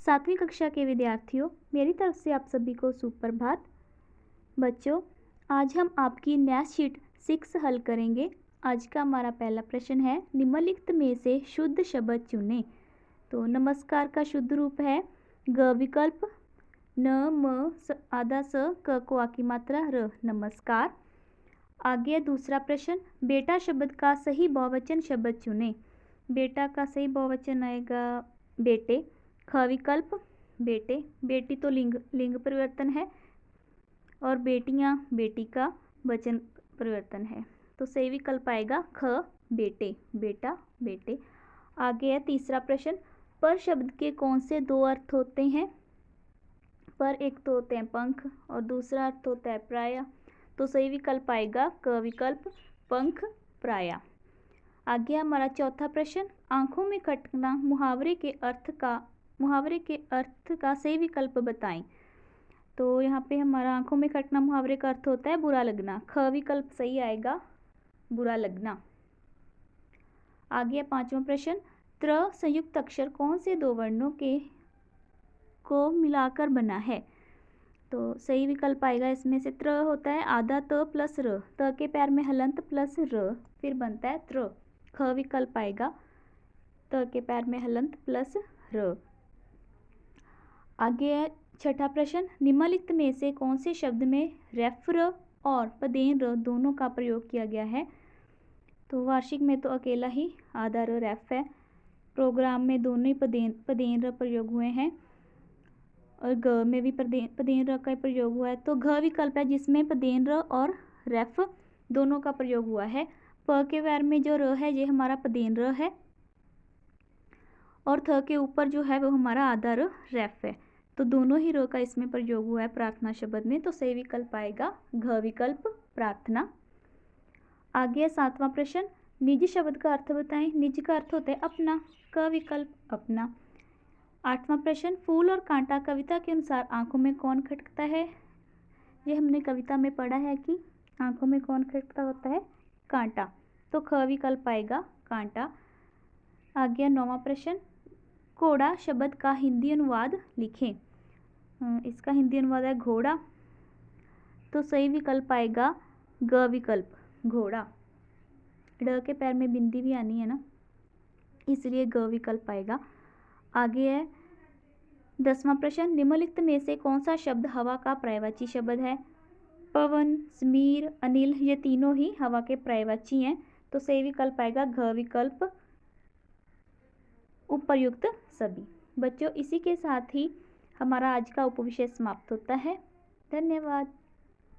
सातवीं कक्षा के विद्यार्थियों, मेरी तरफ से आप सभी को सुप्रभात। बच्चों, आज हम आपकी नैश शीट 6 हल करेंगे। आज का हमारा पहला प्रश्न है, निम्नलिखित में से शुद्ध शब्द चुनें। तो नमस्कार का शुद्ध रूप है ग विकल्प, न म आधा स क को आ की मात्रा र, नमस्कार। आगे दूसरा प्रश्न, बेटा शब्द का सही बहुवचन शब्द चुनें। बेटा का सही बहुवचन आएगा बेटे। ख विकल्प, बेटे, बेटी तो लिंग परिवर्तन है और बेटियां बेटी का वचन परिवर्तन है, तो सही विकल्प आएगा ख, बेटे, बेटा, बेटे। आगे है तीसरा प्रश्न, पर शब्द के कौन से दो अर्थ होते हैं। पर एक तो होते हैं पंख और दूसरा अर्थ होता है प्राय, तो सही विकल्प आएगा क विकल्प, पंख, प्राय। आगे हमारा चौथा प्रश्न, आंखों में खटकना मुहावरे के अर्थ का सही विकल्प बताएं। तो यहाँ पे हमारा आंखों में खटकना मुहावरे का अर्थ होता है बुरा लगना। ख विकल्प सही आएगा, बुरा लगना। आगे पांचवा प्रश्न, त्र संयुक्त अक्षर कौन से दो वर्णों को मिलाकर बना है। तो सही विकल्प आएगा इसमें से त्र होता है आधा त प्लस र, त के पैर में हलंत प्लस र, फिर बनता है त्र। ख विकल्प आएगा, त के पैर में हलंत प्लस र। आगे है छठा प्रश्न, निम्नलिखित में से कौन से शब्द में रेफ र और पदेन र दोनों का प्रयोग किया गया है। तो वार्षिक में तो अकेला ही आधा र रेफ है, प्रोग्राम में दोनों ही पदेन र प्रयोग हुए हैं और ग में भी पदेन र का प्रयोग हुआ है। तो घ विकल्प है जिसमें पदेन र और रेफ दोनों का प्रयोग हुआ है। प के पैर में जो र है ये हमारा पदेन र है और थ के ऊपर जो है वो हमारा आधा र रेफ है, तो दोनों ही र का इसमें प्रयोग हुआ है प्रार्थना शब्द में, तो सही विकल्प आएगा घ विकल्प, प्रार्थना। आगे है सातवां प्रश्न, निज शब्द का अर्थ बताएं। निज का अर्थ होता है अपना। क विकल्प, अपना। आठवां प्रश्न, फूल और कांटा कविता के अनुसार आंखों में कौन खटकता है। ये हमने कविता में पढ़ा है कि आंखों में कौन खटकता होता है, कांटा, तो ख विकल्प आएगा, कांटा। आगे नौवां प्रश्न, घोड़ा शब्द का हिंदी अनुवाद लिखें। इसका हिंदी अनुवाद है घोड़ा, तो सही विकल्प आएगा ग विकल्प, घोड़ा। ड के पैर में बिंदी भी आनी है ना, इसलिए ग विकल्प आएगा। आगे है 10वां प्रश्न, निम्नलिखित में से कौन सा शब्द हवा का पर्यायवाची शब्द है। पवन, समीर, अनिल, ये तीनों ही हवा के पर्यायवाची हैं, तो सही विकल्प आएगा घ विकल्प, उपर्युक्त सभी। बच्चों, इसी के साथ ही हमारा आज का उपविषय समाप्त होता है। धन्यवाद।